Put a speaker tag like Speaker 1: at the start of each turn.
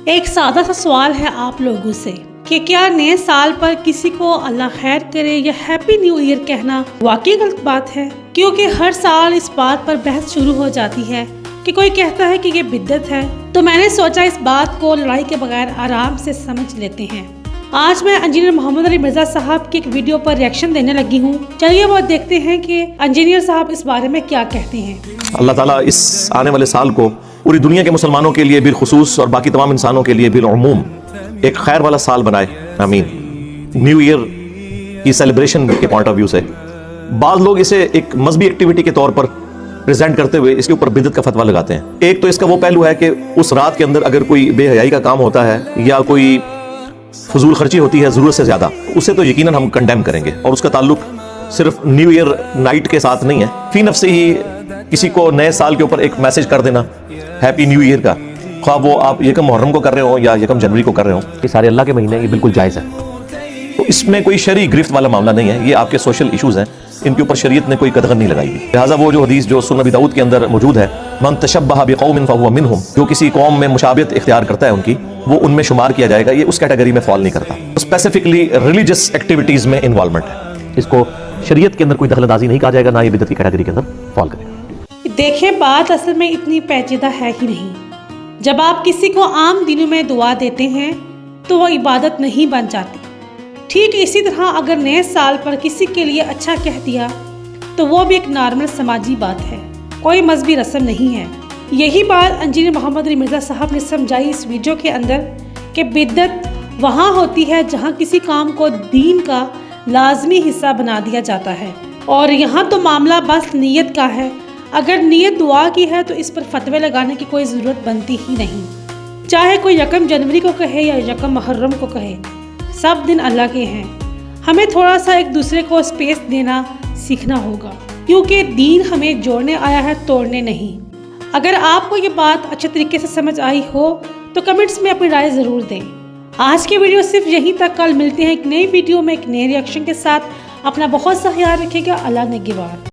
Speaker 1: ایک سادہ سا سوال ہے آپ لوگوں سے کہ کیا نئے سال پر کسی کو اللہ خیر کرے یا ہیپی نیو ایئر کہنا واقعی غلط بات ہے؟ کیونکہ ہر سال اس بات پر بحث شروع ہو جاتی ہے کہ کوئی کہتا ہے کہ یہ بدعت ہے، تو میں نے سوچا اس بات کو لڑائی کے بغیر آرام سے سمجھ لیتے ہیں۔ آج میں انجینئر محمد علی مرزا صاحب کی ایک ویڈیو پر ریئیکشن دینے لگی ہوں، چلیے وہ دیکھتے ہیں کہ انجینئر صاحب اس بارے میں کیا کہتے ہیں۔
Speaker 2: اللہ تعالیٰ اس آنے والے سال کو پوری دنیا کے مسلمانوں کے لیے بالخصوص اور باقی تمام انسانوں کے لیے بالعموم ایک خیر والا سال بنائے، آمین۔ نیو ایئر کی سیلیبریشن کے پوائنٹ آف ویو سے بعض لوگ اسے ایک مذہبی ایکٹیویٹی کے طور پر پریزنٹ کرتے ہوئے اس کے اوپر بدعت کا فتویٰ لگاتے ہیں۔ ایک تو اس کا وہ پہلو ہے کہ اس رات کے اندر اگر کوئی بے حیائی کا کام ہوتا ہے یا کوئی فضول خرچی ہوتی ہے ضرورت سے زیادہ، اسے تو یقیناً ہم کنڈیم کریں گے، اور اس کا تعلق صرف نیو ایئر نائٹ کے ساتھ نہیں ہے۔ فی نفس ہی کسی کو نئے سال کے اوپر ایک میسج کر دینا ہیپی نیو ایئر کا، خواہ وہ آپ یکم محرم کو کر رہے ہوں یا یکم جنوری کو کر رہے ہوں، یہ سارے اللہ کے مہینے ہیں، یہ بالکل جائز ہے۔ تو اس میں کوئی شرعی گرفت والا معاملہ نہیں ہے، یہ آپ کے سوشل ایشوز ہیں، ان کے اوپر شریعت نے کوئی قدغن نہیں لگائی ہوئی۔ لہٰذا وہ جو حدیث جو سنن ابی داؤد کے اندر موجود ہے، من تشبہ بقوم فہو منہم، جو کسی قوم میں مشابہت اختیار کرتا ہے ان کی، وہ ان میں شمار کیا جائے گا، یہ اس کیٹیگری میں فال نہیں کرتا۔ اسپیسیفکلی ریلیجس ایکٹیویٹیز میں انوالومنٹ ہے، اس کو شریعت کے اندر کوئی دخل اندازی نہیں کہا جائے گا، نہ یہ بدعت کی کیٹیگری کے اندر فال کرے گا۔
Speaker 1: دیکھیں، بات اصل میں اتنی پیچیدہ ہے ہی نہیں۔ جب آپ کسی کو عام دنوں میں دعا دیتے ہیں تو وہ عبادت نہیں بن جاتی۔ ٹھیک اسی طرح اگر نئے سال پر کسی کے لیے اچھا کہہ دیا تو وہ بھی ایک نارمل سماجی بات ہے، کوئی مذہبی رسم نہیں ہے۔ یہی بات انجینئر محمد علی مرزا صاحب نے سمجھائی اس ویڈیو کے اندر کہ بدعت وہاں ہوتی ہے جہاں کسی کام کو دین کا لازمی حصہ بنا دیا جاتا ہے، اور یہاں تو معاملہ بس نیت کا ہے۔ اگر نیت دعا کی ہے تو اس پر فتوے لگانے کی کوئی ضرورت بنتی ہی نہیں، چاہے کوئی یکم جنوری کو کہے یا یکم محرم کو کہے، سب دن اللہ کے ہیں۔ ہمیں تھوڑا سا ایک دوسرے کو اسپیس دینا سیکھنا ہوگا، کیونکہ دین ہمیں جوڑنے آیا ہے، توڑنے نہیں۔ اگر آپ کو یہ بات اچھے طریقے سے سمجھ آئی ہو تو کمنٹس میں اپنی رائے ضرور دیں۔ آج کی ویڈیو صرف یہیں تک، کل ملتے ہیں ایک نئی ویڈیو میں ایک نئے ریئیکشن کے ساتھ۔ اپنا بہت سا خیال رکھیے گا، اللہ نگہبان۔